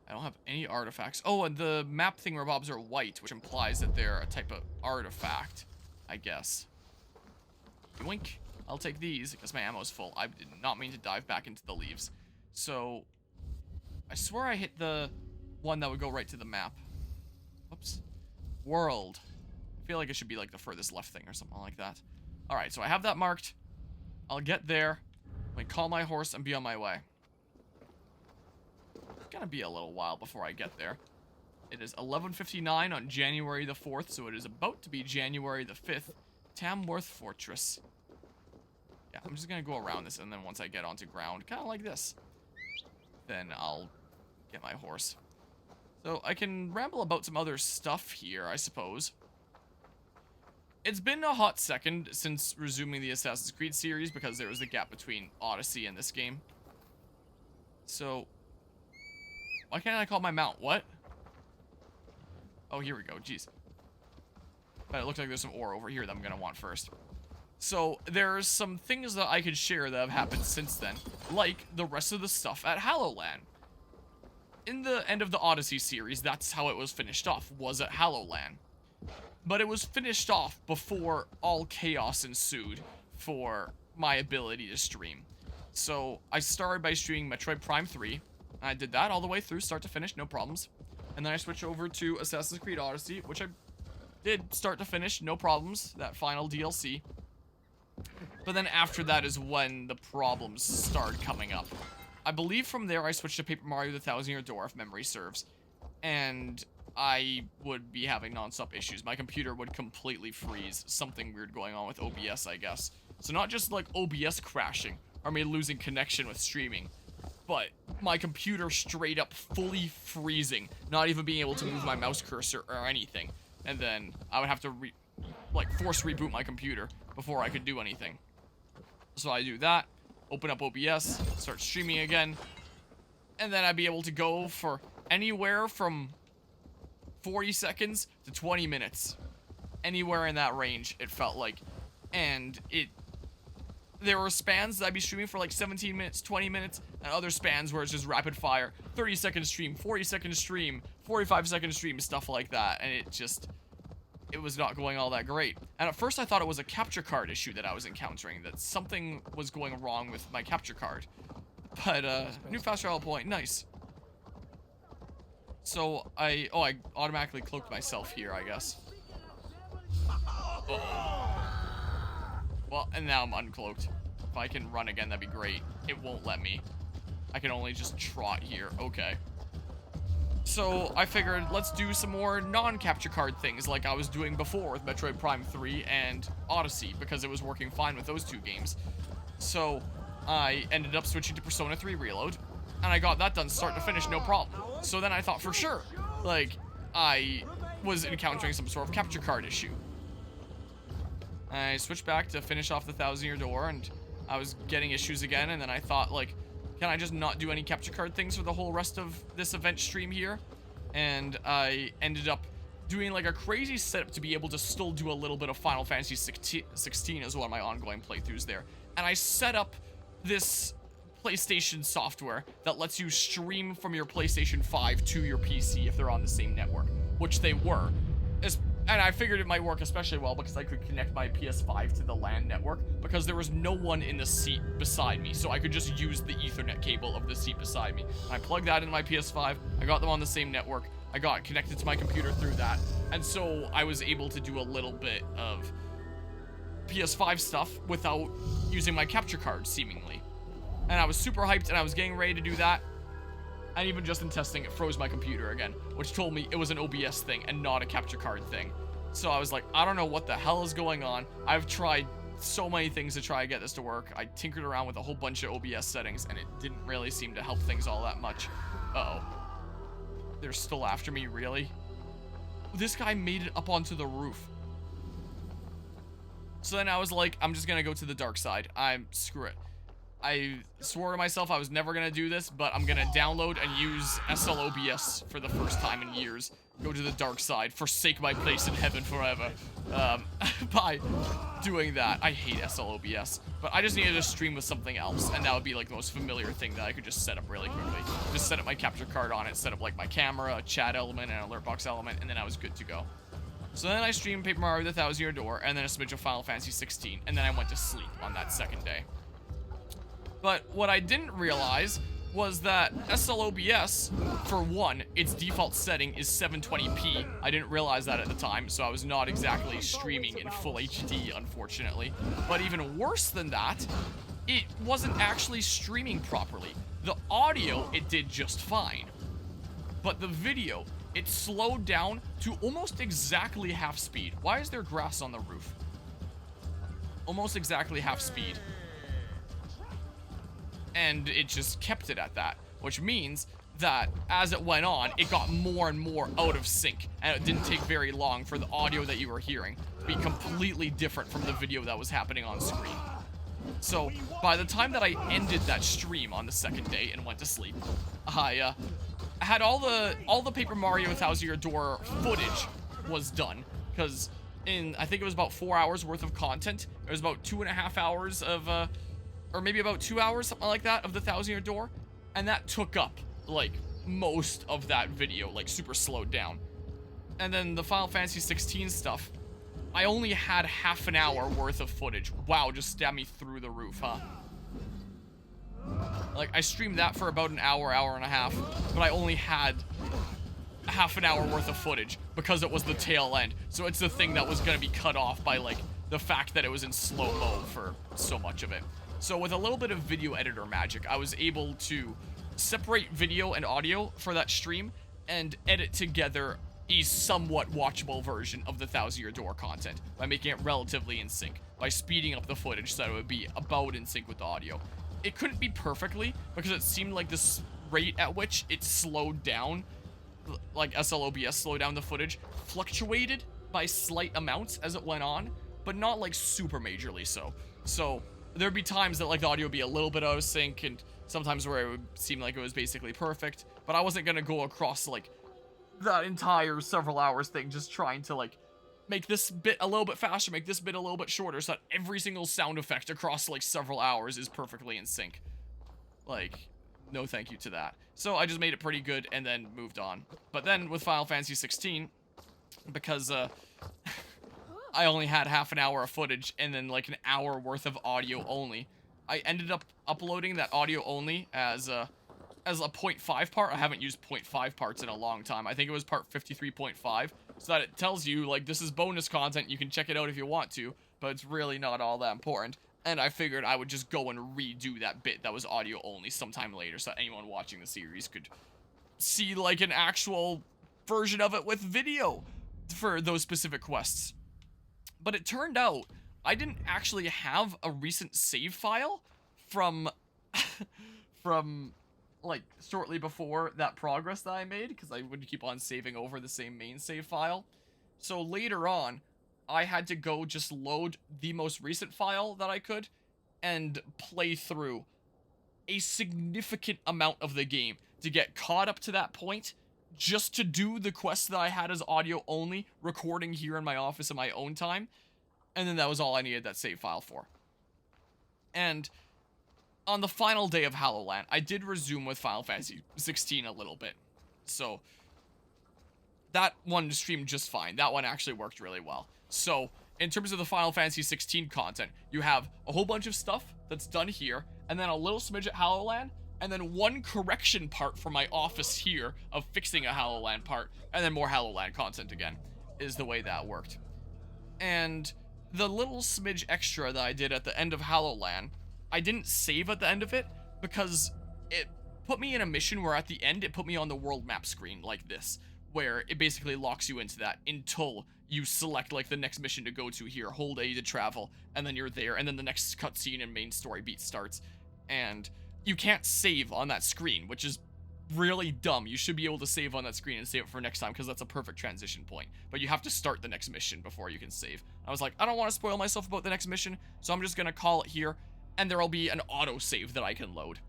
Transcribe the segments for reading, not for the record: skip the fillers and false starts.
I don't have any artifacts. Oh, and the map thingamabobs are white, which implies that they're a type of artifact, I guess. Yoink. I'll take these because my ammo's full. I did not mean to dive back into the leaves. So, I swear I hit the one that would go right to the map. Whoops. World. I feel like it should be like the furthest left thing or something like that. Alright, so I have that marked. I'll get there. I call my horse and be on my way. It's gonna be a little while before I get there. It is 11:59 on January the 4th, so it is about to be January the 5th. Tamworth Fortress. Yeah, I'm just gonna go around this, and then once I get onto ground, kind of like this, then I'll get my horse. So I can ramble about some other stuff here, I suppose. It's been a hot second since resuming the Assassin's Creed series because there was the gap between Odyssey and this game. So, why can't I call my mount? What? Oh, here we go. Jeez. But it looks like there's some ore over here that I'm going to want first. So, there's some things that I could share that have happened since then, like the rest of the stuff at HallowLAN. In the end of the Odyssey series, that's how it was finished off, was at HallowLAN. But it was finished off before all chaos ensued for my ability to stream. So, I started by streaming Metroid Prime 3. I did that all the way through, start to finish, no problems. And then I switched over to Assassin's Creed Odyssey, which I did start to finish, no problems, that final DLC. But then after that is when the problems started coming up. I believe from there I switched to Paper Mario the Thousand Year Door, if memory serves. And I would be having non-stop issues. My computer would completely freeze. Something weird going on with OBS, I guess. So not just like OBS crashing, or me losing connection with streaming, but my computer straight up fully freezing, not even being able to move my mouse cursor or anything. And then I would have to force reboot my computer before I could do anything. So I do that, open up OBS, start streaming again, and then I'd be able to go for anywhere from 40 seconds to 20 minutes. Anywhere in that range, it felt like. And there were spans that I'd be streaming for like 17 minutes, 20 minutes, and other spans where it's just rapid fire. 30-second stream, 40-second stream, 45-second stream, stuff like that. And it was not going all that great. And at first I thought it was a capture card issue that I was encountering, that something was going wrong with my capture card. But, new fast travel point, nice. So, I automatically cloaked myself here, I guess. Uh-oh. Well, and now I'm uncloaked. If I can run again, that'd be great. It won't let me. I can only just trot here. Okay. So, I figured, let's do some more non-capture card things like I was doing before with Metroid Prime 3 and Odyssey, because it was working fine with those two games. So, I ended up switching to Persona 3 Reload, and I got that done start to finish, no problem. So then I thought for sure, like, I was encountering some sort of capture card issue. I switched back to finish off the Thousand Year Door, and I was getting issues again, and then I thought, like, can I just not do any capture card things for the whole rest of this event stream here? And I ended up doing, like, a crazy setup to be able to still do a little bit of Final Fantasy 16 as one of my ongoing playthroughs there. And I set up this PlayStation software that lets you stream from your PlayStation 5 to your PC if they're on the same network, which they were. And I figured it might work especially well because I could connect my PS5 to the LAN network because there was no one in the seat beside me, so I could just use the Ethernet cable of the seat beside me. I plugged that in my PS5, I got them on the same network, I got connected to my computer through that, and so I was able to do a little bit of PS5 stuff without using my capture card, seemingly. And I was super hyped, and I was getting ready to do that. And even just in testing, it froze my computer again, which told me it was an OBS thing and not a capture card thing. So I was like, I don't know what the hell is going on. I've tried so many things to try to get this to work. I tinkered around with a whole bunch of OBS settings, and it didn't really seem to help things all that much. Uh-oh. They're still after me, really? This guy made it up onto the roof. So then I was like, I'm just gonna go to the dark side. Screw it. I swore to myself I was never gonna do this, but I'm gonna download and use SLOBS for the first time in years. Go to the dark side, forsake my place in heaven forever. By doing that. I hate SLOBS, but I just needed to stream with something else, and that would be like the most familiar thing that I could just set up really quickly. Just set up my capture card on it, set up like my camera, a chat element, and an alert box element, and then I was good to go. So then I streamed Paper Mario the Thousand Year Door, and then a smidge of Final Fantasy 16, and then I went to sleep on that second day. But what I didn't realize was that SLOBS, for one, its default setting is 720p. I didn't realize that at the time, so I was not exactly streaming in full HD, unfortunately. But even worse than that, it wasn't actually streaming properly. The audio, it did just fine. But the video, it slowed down to almost exactly half speed. Why is there grass on the roof? Almost exactly half speed. And it just kept it at that, which means that as it went on, it got more and more out of sync, and it didn't take very long for the audio that you were hearing to be completely different from the video that was happening on screen. So by the time that I ended that stream on the second day and went to sleep, I had all the Paper Mario 1000 Year Door footage was done, because in, I think it was about 4 hours worth of content. It was about 2.5 hours of or maybe about 2 hours, something like that, of the 1000 Year Door, and that took up like most of that video, like super slowed down. And then the Final Fantasy 16 stuff, I only had half an hour worth of footage. Wow, just stabbed me through the roof, huh? Like, I streamed that for about an hour, hour and a half, but I only had half an hour worth of footage because it was the tail end. So it's the thing that was gonna be cut off by like the fact that it was in slow-mo for so much of it. So with a little bit of video editor magic, I was able to separate video and audio for that stream and edit together a somewhat watchable version of the 1000 Year Door content by making it relatively in sync, by speeding up the footage so that it would be about in sync with the audio. It couldn't be perfectly because it seemed like this rate at which it slowed down, like SLOBS slowed down the footage, fluctuated by slight amounts as it went on, but not like super majorly so. So there'd be times that like the audio would be a little bit out of sync, and sometimes where it would seem like it was basically perfect, but I wasn't gonna go across like that entire several hours thing just trying to like make this bit a little bit faster, make this bit a little bit shorter, so that every single sound effect across like several hours is perfectly in sync. Like, no thank you to that. So I just made it pretty good and then moved on. But then with Final Fantasy 16, because I only had half an hour of footage and then like an hour worth of audio only, I ended up uploading that audio only as a 0.5 part. I haven't used 0.5 parts in a long time. I think it was part 53.5, so that it tells you like this is bonus content, you can check it out if you want to, but it's really not all that important. And I figured I would just go and redo that bit that was audio only sometime later so that anyone watching the series could see like an actual version of it with video for those specific quests. But it turned out I didn't actually have a recent save file from like shortly before that progress that I made, because I would keep on saving over the same main save file. So later on, I had to go just load the most recent file that I could and play through a significant amount of the game to get caught up to that point, just to do the quests that I had as audio only, recording here in my office in my own time. And then that was all I needed that save file for. And on the final day of HallowLAN, I did resume with Final Fantasy 16 a little bit. So that one streamed just fine. That one actually worked really well. So in terms of the Final Fantasy 16 content, you have a whole bunch of stuff that's done here, and then a little smidge at HallowLAN, and then one correction part for my office here of fixing a HallowLAN part, and then more HallowLAN content again, is the way that worked. And the little smidge extra that I did at the end of HallowLAN, I didn't save at the end of it because it put me in a mission where at the end it put me on the world map screen like this, where it basically locks you into that until you select like the next mission to go to here, hold A to travel, and then you're there, and then the next cutscene and main story beat starts. And you can't save on that screen, which is really dumb. You should be able to save on that screen and save it for next time, because that's a perfect transition point. But you have to start the next mission before you can save. I was like, I don't want to spoil myself about the next mission, so I'm just gonna call it here. and there'll be an autosave that I can load.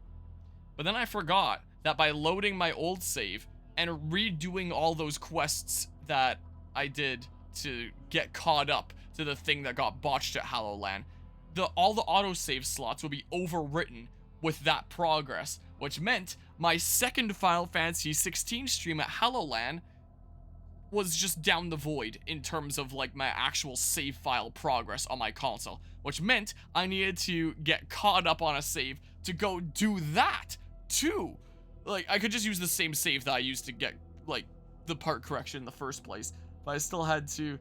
But then I forgot that by loading my old save and redoing all those quests that I did to get caught up to the thing that got botched at HallowLAN, all the autosave slots will be overwritten with that progress, which meant my second Final Fantasy 16 stream at HallowLAN was just down the void in terms of like my actual save file progress on my console, which meant I needed to get caught up on a save to go do that too. Like, I could just use the same save that I used to get like the part correction in the first place, but I still had to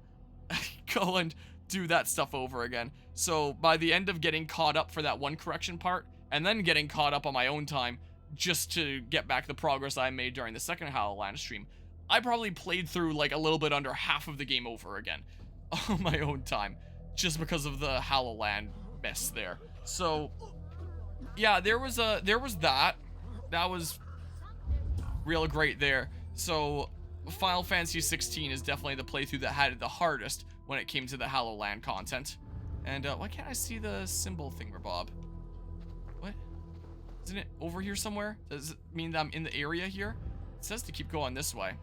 go and do that stuff over again. So by the end of getting caught up for that one correction part and then getting caught up on my own time just to get back the progress I made during the second HallowLAN stream, I probably played through like a little bit under half of the game over again on my own time, just because of the HallowLAN mess there. So yeah, there was that was real great there. So Final Fantasy 16 is definitely the playthrough that had it the hardest when it came to the HallowLAN content. And why can't I see the symbol thingamabob? What? Isn't it over here somewhere? Does it mean that I'm in the area here? It says to keep going this way.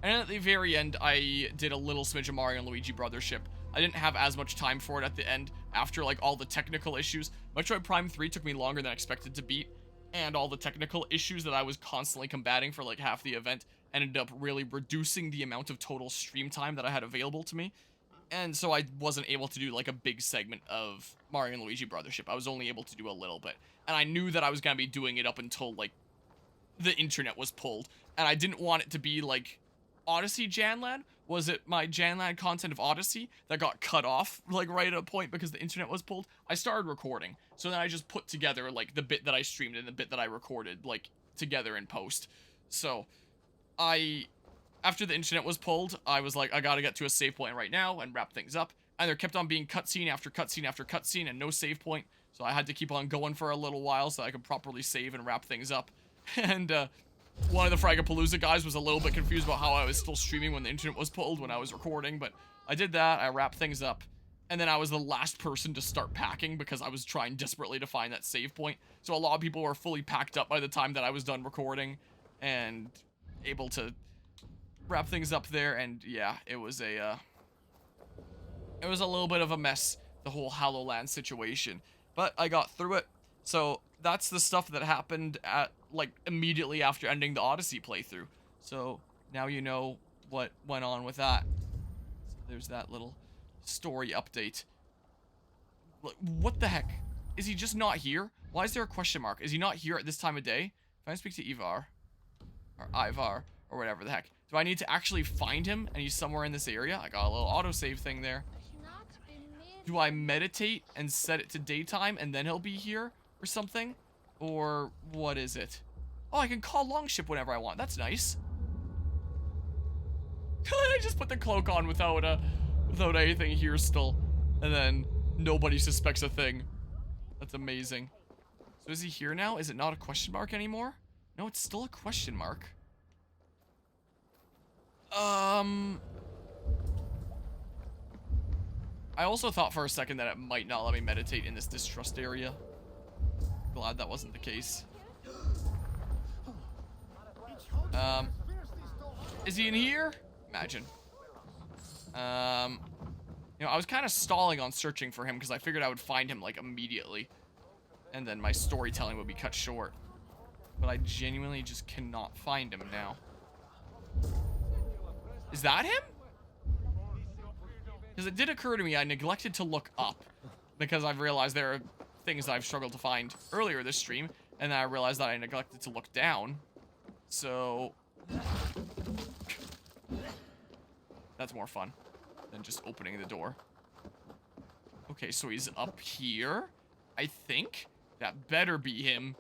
And at the very end, I did a little smidge of Mario and Luigi Brothership. I didn't have as much time for it at the end after like all the technical issues. Metroid Prime 3 took me longer than I expected to beat, and all the technical issues that I was constantly combating for like half the event ended up really reducing the amount of total stream time that I had available to me. And so I wasn't able to do like a big segment of Mario and Luigi Brothership. I was only able to do a little bit. And I knew that I was going to be doing it up until like the internet was pulled. And I didn't want it to be like Odyssey Janlan. Was it my Janlan content of Odyssey that got cut off like right at a point because the internet was pulled? I started recording. So then I just put together like the bit that I streamed and the bit that I recorded like together in post. So after the internet was pulled, I was like, I gotta get to a save point right now and wrap things up. And there kept on being cutscene after cutscene after cutscene and no save point. So I had to keep on going for a little while so I could properly save and wrap things up. And one of the Fragapalooza guys was a little bit confused about how I was still streaming when the internet was pulled when I was recording. But I did that, I wrapped things up. And then I was the last person to start packing because I was trying desperately to find that save point. So a lot of people were fully packed up by the time that I was done recording and able to wrap things up there. And yeah, it was a little bit of a mess, the whole HallowLAN situation, but I got through it. So that's the stuff that happened at like immediately after ending the Odyssey playthrough. So now you know what went on with that. So there's that little story update. What the heck? Is he just not here? Why is there a question mark? Is he not here at this time of day? If I speak to Ivar or Ivar or whatever the heck, do I need to actually find him and he's somewhere in this area? I got a little autosave thing there. Do I meditate and set it to daytime and then he'll be here or something? Or what is it? Oh, I can call Longship whenever I want. That's nice. I just put the cloak on without anything here still. And then nobody suspects a thing. That's amazing. So is he here now? Is it not a question mark anymore? No, it's still a question mark. I also thought for a second that it might not let me meditate in this distrust area. Glad that wasn't the case. Is he in here? Imagine. You know, I was kind of stalling on searching for him because I figured I would find him like immediately. And then my storytelling would be cut short. But I genuinely just cannot find him now. Is that him? Because it did occur to me I neglected to look up. Because I've realized there are things that I've struggled to find earlier this stream. And then I realized that I neglected to look down. So that's more fun than just opening the door. Okay, so he's up here, I think. That better be him.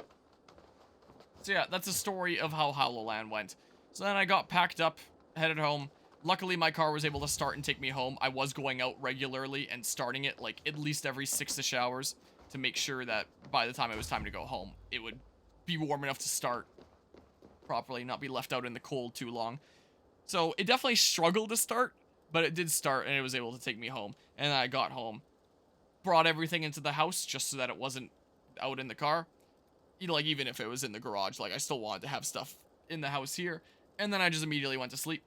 So yeah, that's a story of how HallowLAN went. So then I got packed up, headed home. Luckily, my car was able to start and take me home. I was going out regularly and starting it like at least every 6-ish hours to make sure that by the time it was time to go home, it would be warm enough to start properly, not be left out in the cold too long. So it definitely struggled to start, but it did start and it was able to take me home. And I got home. brought everything into the house just so that it wasn't out in the car. You know, like, even if it was in the garage, like, I still wanted to have stuff in the house here. And then I just immediately went to sleep.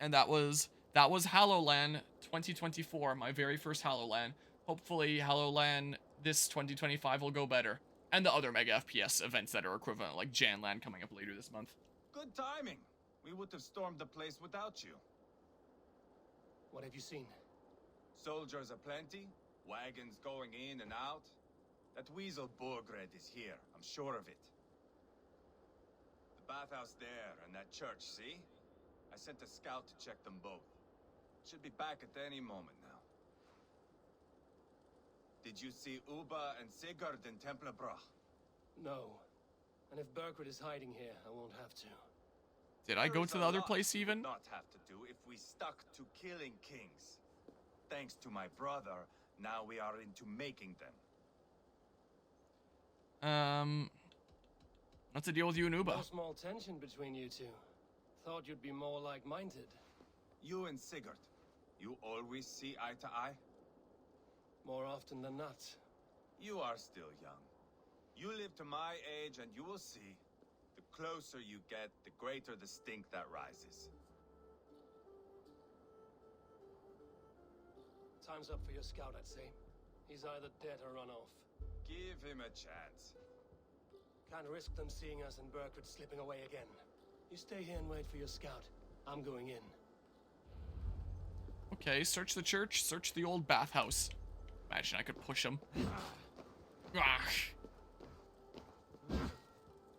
And that was HallowLAN 2024, my very first HallowLAN. Hopefully HallowLAN this 2025 will go better. And the other Mega FPS events that are equivalent, like JanLAN coming up later this month. Good timing. We would have stormed the place without you. What have you seen? Soldiers aplenty, wagons going in and out. That weasel Borgred is here, I'm sure of it. The bathhouse there and that church, see? I sent a scout to check them both. Should be back at any moment now. Did you see Uba and Sigurd in Templebrach? No. And if Berkred is hiding here, I won't have to. Did I go to the other place even? Not have to do if we stuck to killing kings. Thanks to my brother, now we are into making them. What's the deal with you and Uba? No small tension between you two. Thought you'd be more like-minded. You and Sigurd, you always see eye to eye? More often than not. You are still young. You live to my age and you will see. The closer you get, the greater the stink that rises. Time's up for your scout, I'd say. He's either dead or run off. Give him a chance. Can't risk them seeing us and Berkred slipping away again. You stay here and wait for your scout. I'm going in. Okay, search the church, search the old bathhouse. Imagine I could push him.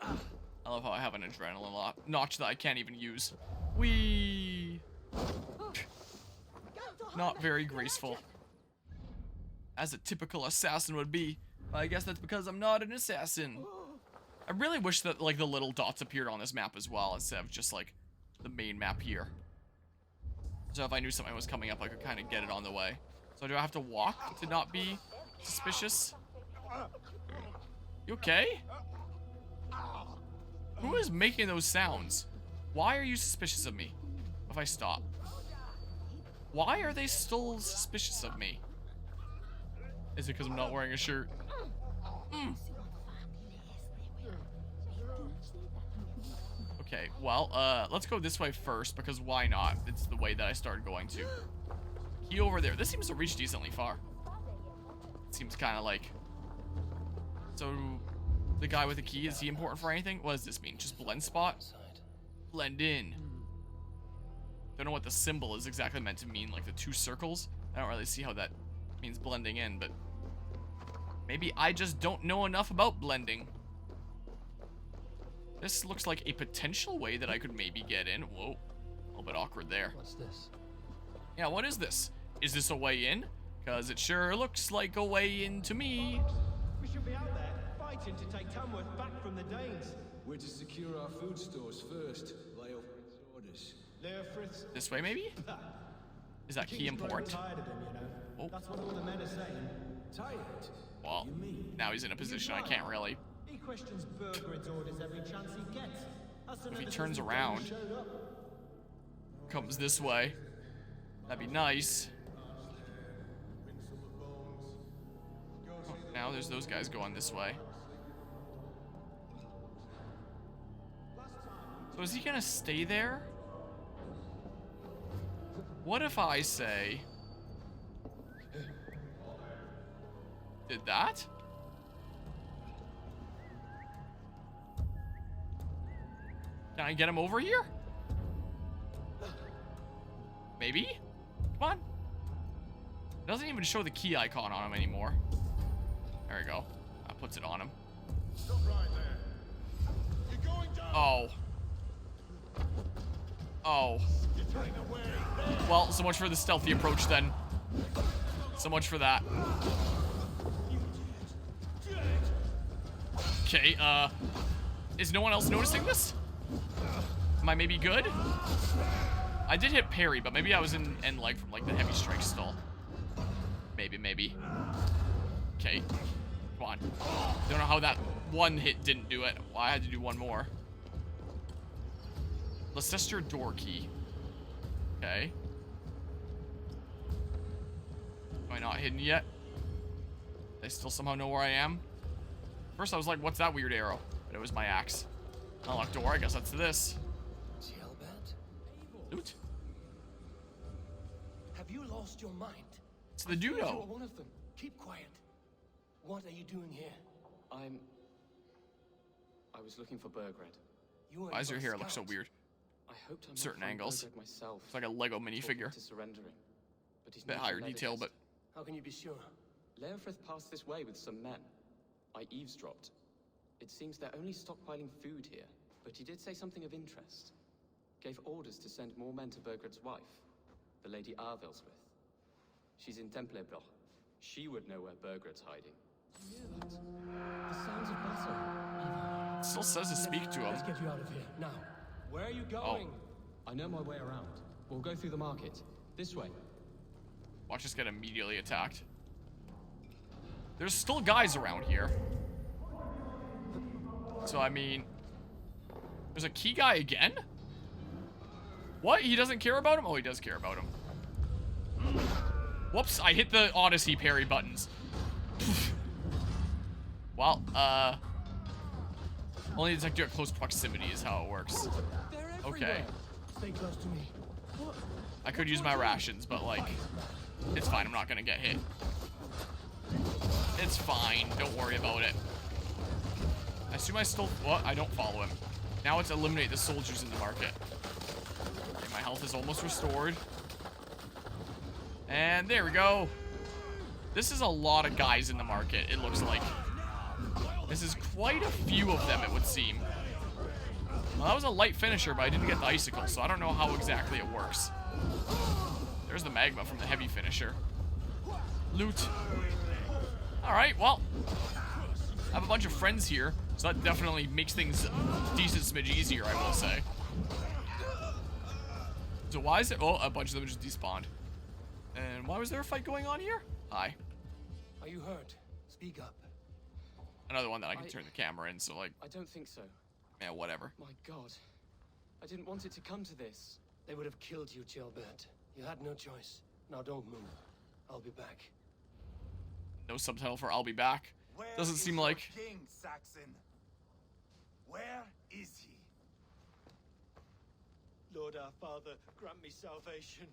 I love how I have an adrenaline notch that I can't even use. Whee! Not very graceful. As a typical assassin would be. I guess that's because I'm not an assassin. I really wish that, like, the little dots appeared on this map as well, instead of just, like, the main map here. So if I knew something was coming up, I could kind of get it on the way. So do I have to walk to not be suspicious? You okay? Who is making those sounds? Why are you suspicious of me? If I stop. Why are they still suspicious of me? Is it because I'm not wearing a shirt? Okay, well, let's go this way first, because why not? It's the way that I started going to. Key over there. This seems to reach decently far. It seems kind of like... So, the guy with the key, is he important for anything? What does this mean? Just blend spot? Blend in. Don't know what the symbol is exactly meant to mean, like the two circles. I don't really see how that means blending in, but... Maybe I just don't know enough about blending. This looks like a potential way that I could maybe get in. Whoa. A little bit awkward there. What's this? Yeah, what is this? Is this a way in? Because it sure looks like a way in to me. We should be out there, fighting to take Tamworth back from the Danes. We're to secure our food stores first. Leofrid's orders. Leofrid's... This way, maybe? Is that key important? Tired of him, you know. Oh. That's what all the men are saying. Tired? Well, now he's in a position I can't really. He questions Bergred's orders every chance he gets. If he turns around, comes this way, that'd be nice. Oh, now there's those guys going this way. So is he gonna stay there? What if I say... Did that? Can I get him over here? Maybe? Come on. It doesn't even show the key icon on him anymore. There we go. That puts it on him. Stop right there. You're going down. Oh. Oh. Well, so much for the stealthy approach then. So much for that. Okay, is no one else noticing this? Am I maybe good? I did hit parry, but maybe I was in leg from like the heavy strike still. Maybe. Okay. Come on. Don't know how that one hit didn't do it. Well, I had to do one more. Leicester door key. Okay. Am I not hidden yet? They still somehow know where I am. First I was like, what's that weird arrow? But it was my axe. Unlocked door, I guess that's this. Jailbird? Loot. Have you lost your mind? It's the I thought you Dudo. were one of them. Keep quiet. What are you doing here? I was looking for Bergred. You Why does your a hair look so scout. weird? I hoped I might Certain find angles. Bergred myself. It's like a Lego talking minifigure. to surrendering. But he's Bit never higher led detail, us. but How can you be sure? Leofrith passed this way with some men. I eavesdropped. It seems they're only stockpiling food here, but he did say something of interest. Gave orders to send more men to Bergred's wife, the Lady Arvelswith. She's in Templebroch. She would know where Bergred's hiding. You hear that? The sounds of battle. it still says to speak to him. Let's get you out of here, now. Where are you going? I know my way around. We'll go through the market. This way. Watch us get immediately attacked. There's still guys around here. So, I mean... There's a key guy again? What? He doesn't care about him? Oh, he does care about him. Whoops, I hit the Odyssey parry buttons. Well, only detect you at close proximity is how it works. Okay. Stay close to me. I could use my rations, but, like, it's fine. I'm not gonna get hit. It's fine. Don't worry about it. I assume I still... What? I don't follow him. Now it's eliminate the soldiers in the market. Okay, my health is almost restored. And there we go. This is a lot of guys in the market, it looks like. This is quite a few of them, it would seem. Well, that was a light finisher, but I didn't get the icicle, so I don't know how exactly it works. There's the magma from the heavy finisher. Loot. Alright, well. I have a bunch of friends here, so that definitely makes things a decent smidge easier, I will say. So why is it... Oh, a bunch of them just despawned. And why was there a fight going on here? Hi. Are you hurt? Speak up. Another one that I can turn the camera in, so like, I don't think so. yeah, whatever. My god. I didn't want it to come to this. They would have killed you, Jailbird. You had no choice. Now don't move. I'll be back. No subtitle for I'll be back. Where Doesn't is seem your like... King, Saxon? Where is he? Lord our Father, grant me salvation.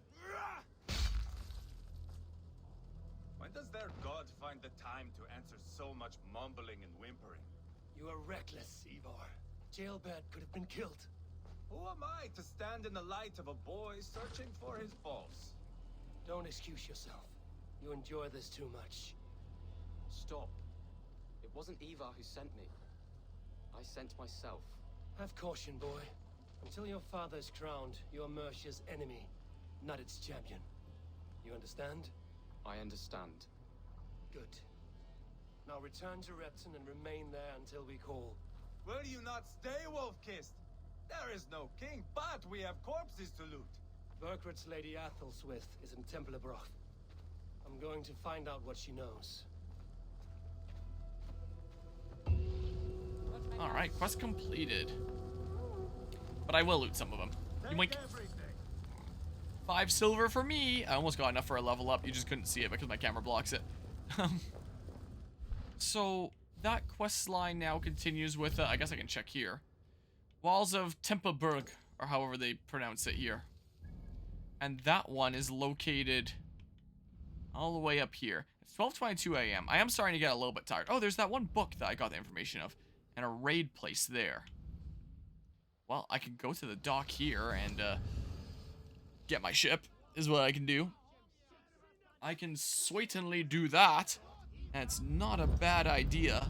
When does their god find the time to answer so much mumbling and whimpering? You are reckless, Ivor. Jailbird could have been killed. Who am I to stand in the light of a boy searching for his balls? Don't excuse yourself. You enjoy this too much. Stop. It wasn't Ivar who sent me. I sent myself. Have caution, boy. Until your father is crowned, you are Mercia's enemy, not its champion. You understand? I understand. Good. Now return to Repton and remain there until we call. Will you not stay, Wolf-Kissed? There is no king, but we have corpses to loot. Berkrit's Lady Athelstwith is in Templebroch. I'm going to find out what she knows. Alright, quest completed. But I will loot some of them. Yoink. 5 silver for me. I almost got enough for a level up. You just couldn't see it because my camera blocks it. So, that quest line now continues with, I guess I can check here. Walls of Tempeburg, or however they pronounce it here. And that one is located all the way up here. It's 12:22 a.m. I am starting to get a little bit tired. Oh, there's that one book that I got the information of. And a raid place there. Well, I can go to the dock here and get my ship, is what I can do. I can certainly do that. And it's not a bad idea.